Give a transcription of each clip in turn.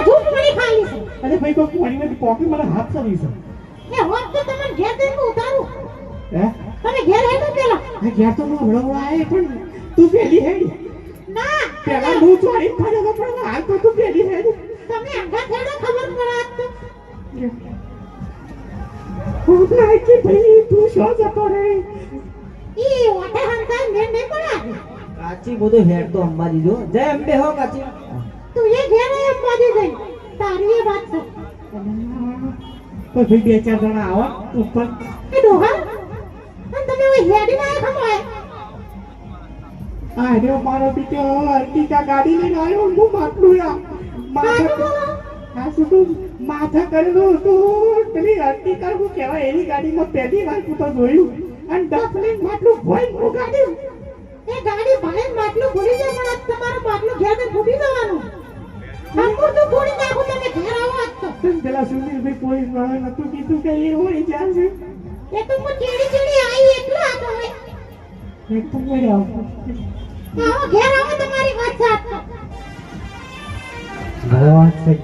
હજુ પાણી ખાલી છે. અરે ભાઈ કોઈ પાણીમાંથી પોકી મને હાથ સરી છે. એ હોત તો તમને ઘેર જઈને ઉતારું. હે તમે ઘેર હેડો પેલા. આ ઘેર તો હું હળવળા આયે પણ તું પેલી હેડી. ના પેલા હું ચોરી પડ્યો તો પણ હાલ તો તું પેલી હેડી. તમે આગળ હેડો ખબર પડે તો. હું લાય કે ભાઈ તું શું જતો રે. ઈ ઓટે હંતા મેં નહીં પડ્યા. કાચી બધું હેડ તો અંબાજી જો જય અંબે હો કાચી તું એ ઘેર એમ બાજી ગઈ. તારી એ વાત છે. તો ભાઈ બે ચાર જણા આવો ઉપર. એ ડોહા અને તમે ઓય હેડી ના ખમોય. આ રે મારો બીજો અર્ટિકા ગાડી લઈને આવ્યો હું માટલું આ માથા આ શું માથા કરેલું તું પેલી અર્ટિકા હું કહેવાય એની ગાડીમાં પહેલી વાર હું તો જોયું અને ડફલીન માટલું ભોઈ હું ગાડી એ ગાડી ભલે માટલું ભૂલી જાય પણ આજ તમારું માટલું ઘેર ને ફૂટી જવાનું. અંકુર તો ફૂટી નાખું તમે ઘેર આવો આજ તો. પેલા સુનિલભાઈ પોલીસ વાળા નતું કીધું કે એ હોય જ્યાં છે એ તો હું ચીડી ચીડી આવી એટલું આ તો હવે. એક તો મળી આવું આવો ઘેર આવો તમારી વાત સાથ તો. God said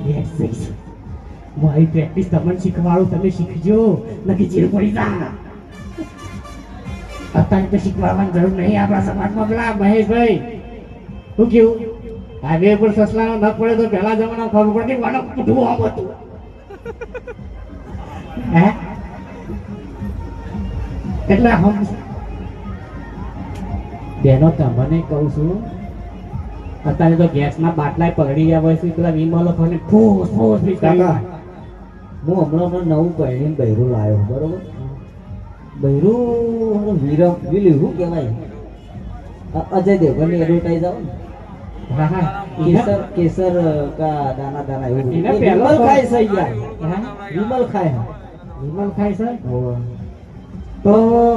મારી પ્રેક્ટિસ તમને શીખવાડું તમે શીખજો નકી ચીર પડી જા. અત્યારે તો શીખવાડવાની જરૂર નહીં આપણા સમાજમાં. પેલા મહેશભાઈ શું કેવું હાઈવે પર સસલાનો ન પડે તો પહેલા જમાના ખબર પડતી વાનો પૂઠું આમ હતું. હે એટલે હમ બેનો તમને કહું છું અત્યારે તો ગેસના બાટલા પકડી ગયા હોય છે પેલા વિમલો ખાને ફૂસ ફૂસ બી કરી કાકા હું હમણાં નવું પહેરીને બૈરું લાવ્યો બરોબર બૈરું વીરમ વિલી શું કહેવાય અજય દેવગનની એડવર્ટાઈઝ આવે ને હા હા કેસર કેસર કા દાના દાના એવું એના એ પહેલો વિમલ તો- ખાય છે યાર હા વિમલ ખાય વિમલ ખાય છે હોવે. તો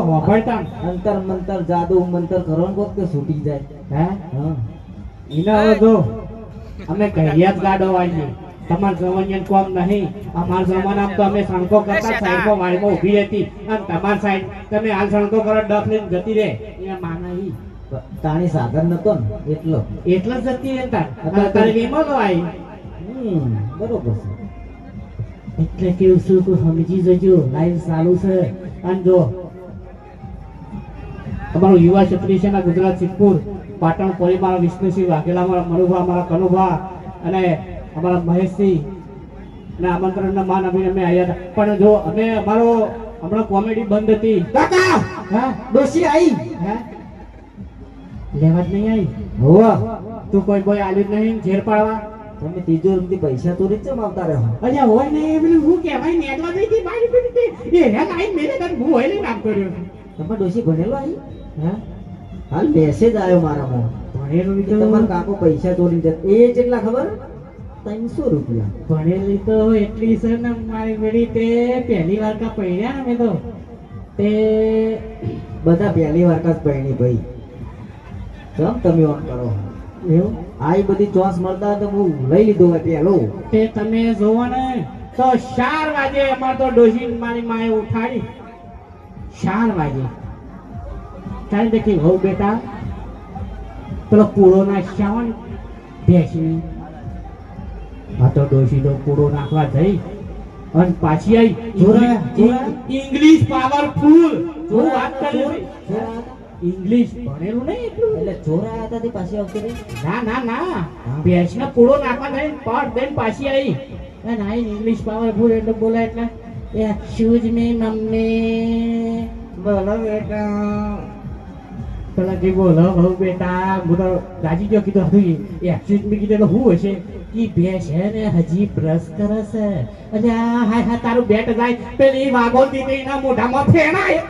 વાપરતા અંતર મંતર જાદુ મંતર કરો ને કોક કે છૂટી જાય હે હા એના હવે જો અમે કહીએ જ ગાડો વાળીએ તમારા જમાનિયન કોમ નહીં. અમારા જમાનામાં તો અમે સણકો કરતા સાઈડમાં વાળીમાં ઊભી રહેતી અને તમારી સાઈડ તમે હાલ સણકો કરો ડફ લઈને જતી રહે એ માના ઈ તાણી સાધન નતો ને એટલો એટલે જ જતી રહે તાર અત્યારે વિમલો આવી બરોબર છે એટલે કેવું છું કે સમજી જજો લાઈવ ચાલુ છે અને જો અમારું યુવા ક્ષત્રિય છે ના ગુજરાત સિદ્ધપુર પાટણ પોલી મારા વિષ્ણુસિંહ વાઘેલા મારા મનુભા મારા કનુભા અને અમારા મહેશસિંહ અને આમંત્રણના માન અભિને અમે આવ્યા હતા. પણ જો અમે અમારો હમણાં કોમેડી બંધ હતી. કાકા હા ડોશી આવી હા લેવા જ નહીં આવી હોવા તું કોઈ બોય આલ્યું જ નહીં ઝેર પાડવા. તમે તિજોરીમાંથી પૈસા ચોરી ચમ આવતા રહો અલ્યા હોય ને એ પેલું હું કહેવાય નેટવા ગઈ હતી બારી પડી હતી એ હેક આઈ મેરે તને હું હોય ને કામ કર્યું. તમારો ડોશી ભણેલો આવી હા હાલ મેસેજ આવ્યો મારામાં ભણેલું કે તમારા કાકો પૈસા ચોરી જતા એ કેટલા ખબર 300 રૂપિયા ભણેલી તો એટલી છે ને મારી બેડી તે પહેલી વાર કા પૈણ્યા ને મેં તો તે બધા પહેલી વાર કાજ પૈણી ભાઈ કેમ તમે ઓન કરો એવું આ બધી ચોસ મળતા હોય તો હું લઈ લીધો હોય પહેલો તે તમે જોવો ને તો 4 વાગે અમાર તો ડોશી મારી માએ ઉઠાડી 4 વાગે ચાલ દેખી હોઉં બેટા પેલો પૂળો નાખ્યા ને ભેંસી આ તો ડોશી તો પૂળો નાખવા જઈ અને પાછી આવી જોરા, જોરા. ઇંગ્લિશ પાવરફુલ હું જોરા, વાત કરી જોરા. ઇંગ્લિશ ભણેલું નહીં એટલું એટલે ચોરા હતા તે પાછી આવતી રહી ના ના ના ભેંસને પૂળો નાખવા જઈને પડ દઈને પાછી આવી અને આ ઇંગ્લિશ પાવરફુલ એટલે બોલાય એટલે એક્સક્યુઝ મી મમ્મી બોલો બેટા પેલા કે બોલો બહુ બેટા હું તો રાજી ગયો કીધું હતું એક્સક્યુઝ મી કીધું એટલે શું હશે ઈ ભેંસ હે ને હજી બ્રશ કરે છે અને આ હાય હા તારું બેટ જાય પેલી વાગો દીધી એના મોઢામાં ફેણાય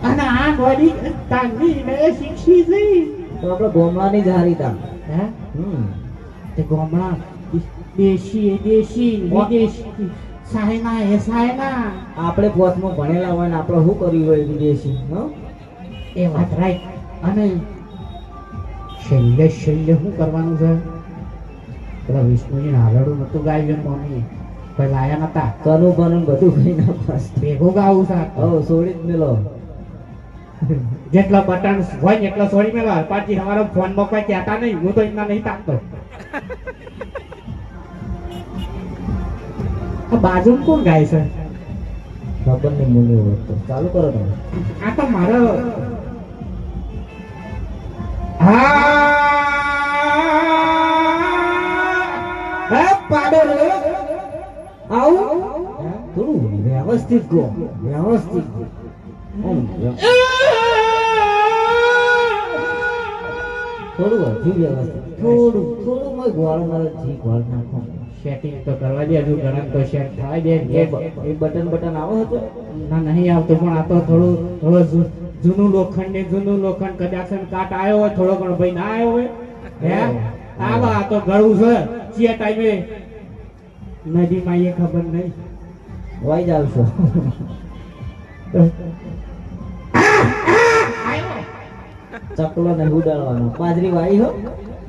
અને આ ગોડી તાંગી ને શીખી જઈ તો આપણે ગોમડાની જ હારી તા હે હમ તે ગોમડા દેશી દેશી વિદેશી સાયના એ સાયના આપણે પોતમાં ભણેલા હોય ને આપણે શું કર્યું હોય વિદેશી હો એ વાત રાઈટ અને છેલ્લે છેલ્લે શું કરવાનું છે પેલા વિષ્ણુજી હાલડું નતું ગાયું મમ્મી કોઈ લાયા નતા કનું બનું બધું કઈ ના પાસ ભેગું ગાવું છે હો છોડી જ મેલો જેટલા બટન હોય ને એટલા છોડી મેળવા પાછી તમારો ફોનમાં કોઈ કહેતા નહીં હું તો એમના નહીં તાકતો આ બાજુ કોણ ગાય છે? ખબર નહીં મને ઓળખતો. ચાલુ કરો તમે. આ તો મારો હા પાડો રે. આવું થોડું વ્યવસ્થિત ગો. વ્યવસ્થિત ગો. થોડું હજુ વ્યવસ્થિત. થોડું થોડું મેં ગોળ જી ગોળ નાખો. સેટિંગ તો કરવા દે, હજુ ગરમ તો સેટ થાય દે. એ બટન બટન આવો હતો. ના નહીં આવતું, પણ આ તો થોડું હવે જૂનું લોખંડ ને જૂનું લોખંડ કદાચ કાટ આવ્યો હોય, થોડો ઘણો ભાઈ ના આવ્યો હોય હે આવા આ તો ગળું છે ચિયા ટાઈમે નદીમાં એ ખબર નહીં વાઈ જાવ છો. ચકલો ને ઉડાડવાનો. બાજરી વાઈ હો.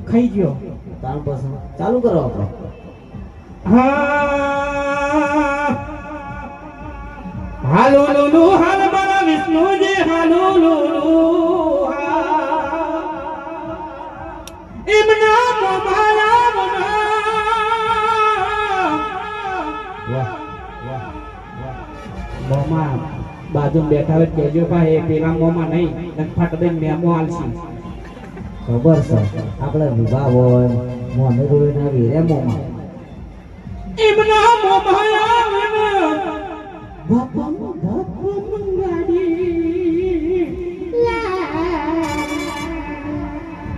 ખાઈ ગયો. તાણ પસંદ ચાલુ કરો આપણે. હાલો લુલુ હાલ મારા વિષ્ણુજી હાલો લુલુ એમના મોમાયા વાહ વાહ વાહ. મોમાં બાજુ બેઠા હોય કેજો ભાઈ પેલા મોમાં નહીં ફાટ દઈને મેમો આલસી. ખબર છે આપણે વિવાહ હોય મોને રોઈ ના વીરે મોમાં. એમના મોમાયા બાપા મંગાડી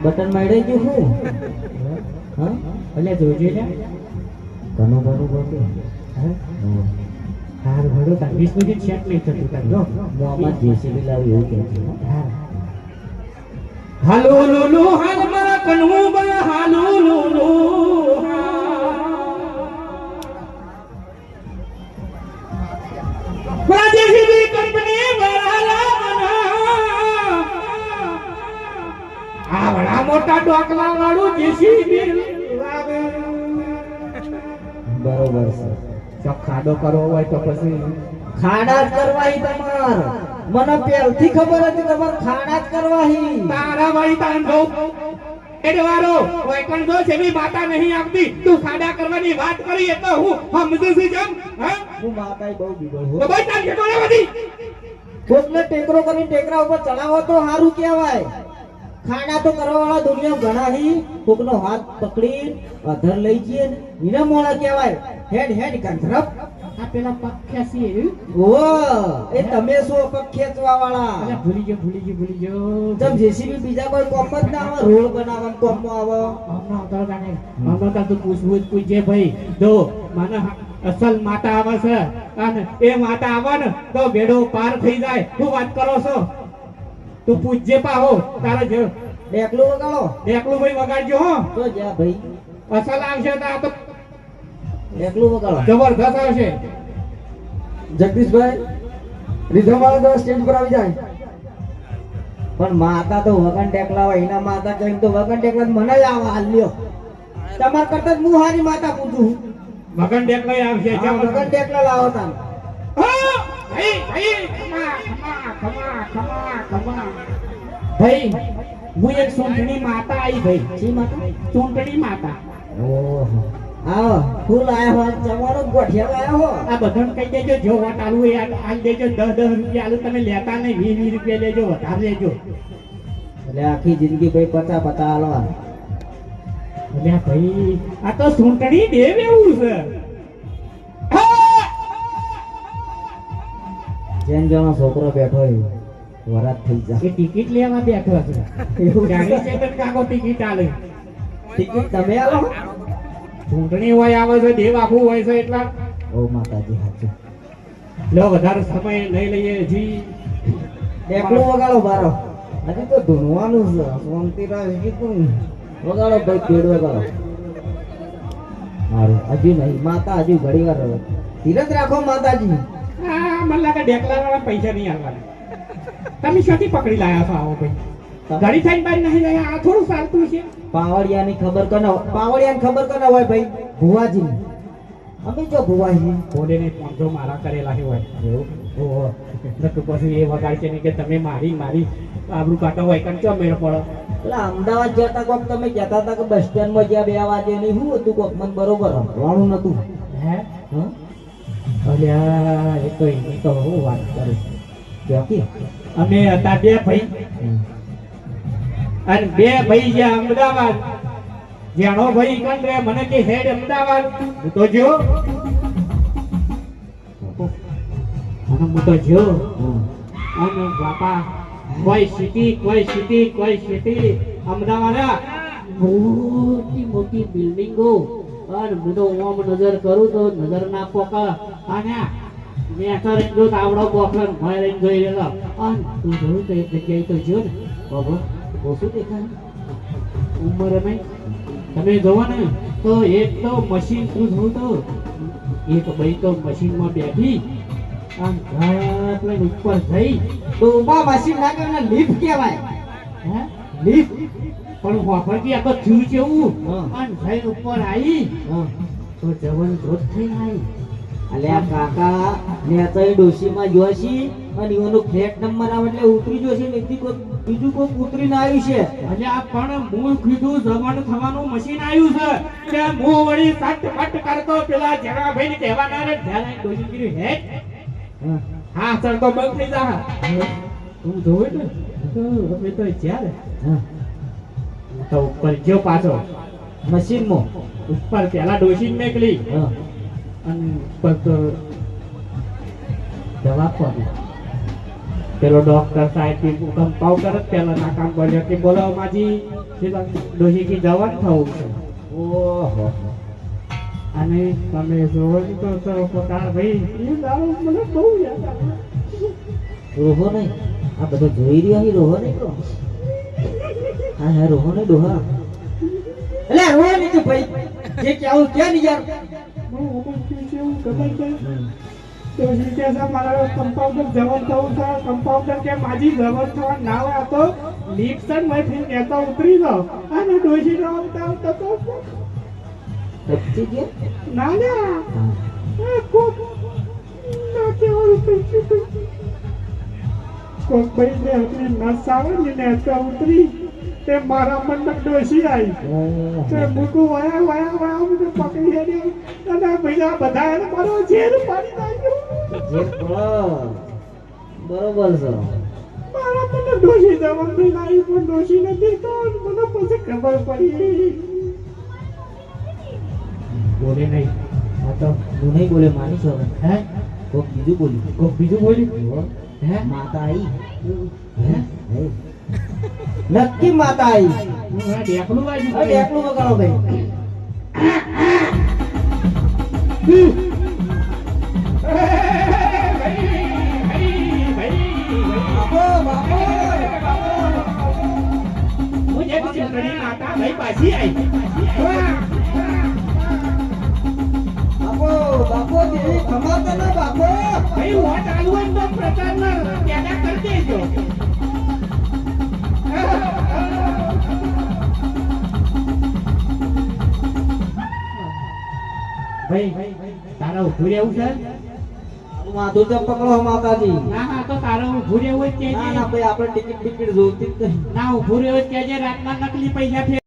બટન મારી ગયું હું. હા એટલે જોજે ને ઘણું ઘણું બોલું. હાર ભડો તાર વિષ્ણુજી સેટ નહીં થતું તાર જો મોમાં જેસીબી લાવી એવું કહે છે. હાલો લુલુ હાલ મારા કનવું બા હાલો લુલુ જેસીબી કંપની આવડા મોટા ડોકલા વાળું જેસીબી લાવે. બરોબર છે. જો ખાડો કરવો હોય તો પછી ખાડા જ કરવાહી તમાર. મને પહેલથી ખબર હતી તમાર ખાડા જ કરવાહી. તારા વાળી તાન બહુ એડવારો વૈકણ જો છે બી માતા નહીં આવતી તું ખાડા કરવાની વાત કરી એ તો હું સમજુ છું જમ હા હું માતાઈ બહુ બીગો તો હું. ભાઈ તાર ઘટોળે વધી કોકને ટેકરો કરીને ટેકરા ઉપર ચડાવો તો સારું કહેવાય. ખાડા તો કરવા વાળા દુનિયા ઘણા હી. કોકનો હાથ પકડી અધર લઈ જઈએ ને એને મોળા કહેવાય. હેડ હેડ ગંધરપ. આ પેલા પક્ષા છે ઓ એ તમે શું પગ ખેંચવા વાળા. અરે ભૂલી ગયો તમ જેસીબી બીજા કોઈ કોમ જ ના આવે. રોડ બનાવવાનું કોમમાં આવે. હમણાં તું પૂછવું જ પૂછજે ભાઈ જો મને અસલ માતા આવે છે અને એ માતા આવે ને તો બેડો પાર થઈ જાય. શું વાત કરો છો? તું પૂછજે પાહો તારે જો ડેકલું વગાડો. એકલું ભાઈ વગાડજો હો તો જા ભાઈ અસલ આવશે તો આ તો ડેકલું વગાડો. જબરદસ્ત આવશે. જગદીશભાઈ રીધમ વાળો તો સ્ટેજ પર આવી જાય. પણ માતા તો વગન ટેકલા હોય. એના માતા કહીને તો વગન ટેકલા મને જ આવા હાલ લ્યો. તમાર કરતા જ હું હારી માતા પૂછું. મગન ડેકલો આવશે હા, વગન ટેકલા લાવો તાન. ભાઈ હું એક ચૂંટણી માતા આવી ભાઈ શી માતા? ચૂંટણી માતા ઓહો આવો ફૂલ આયા હોય જમાનો ગોઠિયા આયા હો. આ બધાને કહી દેજો જો વોટ આલું એ આલ દેજો 10 રૂપિયા આલું તમે લેતા નહીં 20 રૂપિયા લેજો વધારે લેજો. એટલે આખી જિંદગી ભાઈ 50 હાલવા. એટલે ભાઈ આ તો ચૂંટણી દેવ એવું છે. જેન જણો છોકરો બેઠો હોય વરાત થઈ એ જાય. ટિકિટ લેવા બેઠો છે એવું ગાડી ચેતન કાકો ટિકિટ આલે. ટિકિટ તમે આલો. ચૂંટણી હોય આવે છે દેવ આખું હોય છે એટલા ઓ માતાજી સાચું. લો વધારે સમય નહીં લઈએ જી. એકલું વગાડો બારો. હજી તો ધૂનવાનું છે. શાંતિ રાખ કીધું. વગાડો ભાઈ પેડ વગાડો. મારું હજુ નહીં માતા હજુ ઘડી વાર રહો. ધીરજ રાખો માતાજી. આ મને લાગે ડેકલા વાળા પૈસા નહીં આવવાના. તમે શોથી પકડી લાયા છો આવો ભાઈ ઘડી થઈને બાર નહીં લાયા. આ થોડું ચાલતું છે. પાવડિયાની ખબર કનો પાવડિયાની ખબર કનો હોય ભાઈ ભુવાજી. અમે જો ભુવાજી બોલે ને 500 મારા કરેલા છે હોય એવું ઓહો નકર પછી એ વગાડશે નહીં કે તમે મારી આબરૂ કાઢો હોય કેમ ચો મેળ પડો એટલે અમદાવાદ જતા કોક તમે કહેતા હતા કે બસ સ્ટેન્ડ માં જ્યાં 2 વાગે નહીં શું હતું કોક મને બરોબર સંભળાણું નતું. હે હા અલ્યા એ તો એની તો હું વાત કરું ક્યાંથી? અમે હતા 2 ભાઈ અને 2 ભાઈ જ્યાં અમદાવાદ જાણો ભાઈ કન રે મને કે હેડ અમદાવાદ હું તો જો અને હું તો જો અને બાપા કોઈ સિટી અમદાવાદ મોટી બિલ્ડિંગો અને હું તો ઓમ નજર કરું તો નજર ના પોક અને મેં કરે જો તાવડો બોકર ભય જોઈ રહેલો અને તું જોયું તો એક જગ્યાએ તો જો ને બાબો ઓછું દેખાય ઉંમર અમે તમે જોવો ને તો એક તો મશીન તું જોઉં તો એક ભાઈ તો મશીનમાં બેઠી આમ ઘાટ લઈને ઉપર જઈ તો ઉભા મશીન ના કહેવાય લિફ્ટ કહેવાય. હે લિફ્ટ પણ હોફરથી આ તો થયું છે એવું હા. અને જઈને ઉપર આવી હા તો જવન જોત થઈ આવી અલ્યા કાકા ને તો એ ડોશીમાં જોશી અને એનો ફ્લેટ નંબર આવે એટલે ઉતરી જોશે ને એથી કોઈ બીજું કોઈ ઉતરીને આવ્યું છે. એટલે આ પણ મૂળ કીધું જવન થવાનું મશીન આવ્યું છે કે હું વળી સટ કરતો પેલા જગાભાઈ ને કહેવાના રે ધ્યાન ડોસી કીધું હે હા હા સર તો બંધ થઈ જા તું જોવે ને તો અમે તો જ્યારે હા તો ઉપર જો પાછો મશીનમાં ઉપર પેલા ડોસી મેકલી હા અને ઉપર તો દવા પડી પેલો ડોક્ટર સાહેબ કે કમ્પાઉન્ડર જ પેલા ના કામ કર્યો કે બોલો માજી પેલા ડોસી કી જવાન થવું છે ઓહો અને તમે જોવો ને તો પોતા ભાઈ એ દારૂ મને બહુ યાદ આવે રોહો નહીં આ બધો જોઈ રહ્યો અહીં રોહો નહીં તો હા હા રોહો નહીં ડોહા એટલે રોહો નહીં તું ભાઈ જે કેવું કે નહીં યાર બહુ ઓપન થયું છે એવું ખબર છે ડોસી કે છે મારા કમ્પાઉન્ડર જવાન થવું છે કમ્પાઉન્ડર કે માજી જવાન થવા ના હોય આ તો લીપસન માંથી નેતા ઉતરી જાઓ અને ડોસી નો આવતા તો સચ્ચી કે ના ના હા કોક ના કેવું કોક ભાઈ ને આપણી નસ આવે ને નેતા ઉતરી તે મારા મનમાં ડોસી આવી તે મૂકું વાયા મને પકડી હેડી અને બીજા બધા એને મારો ઝેર પાડી નાખ્યો જે બરોબર છે મારા મને ડોસી જવાનું નાઈ પણ ડોસી નથી તો મને પછી ખબર પડી બોલે નહીં આ તો તું નહીં બોલે માની છો હવે. હે કોક બીજું બોલ્યું કોક બીજું બોલ્યું હે માતા આવી હે હે. નક્કી માતા આવી હું આ દેખલું વાજુ હવે એકલું વગાડો ભાઈ બાપો બાપો હું જે ચકડી માતા ભાઈ પાછી આવી બાપો બાપો દેવી ખમાતા ના બાપો ભાઈ હું ચાલુ હોય તો પ્રચારના પેદા કરી દેજો ભાઈ તારા ઉભું રહેવું છે માથું ચમ પકડો માતાજી ના ના તો તારો ઉભું રહેવું જ ના કે ના ભાઈ આપણે ટિકિટ બિકિટ જોતી જ નહીં ના ઉભું રહેવું જ કે રાતના નકલી પૈસા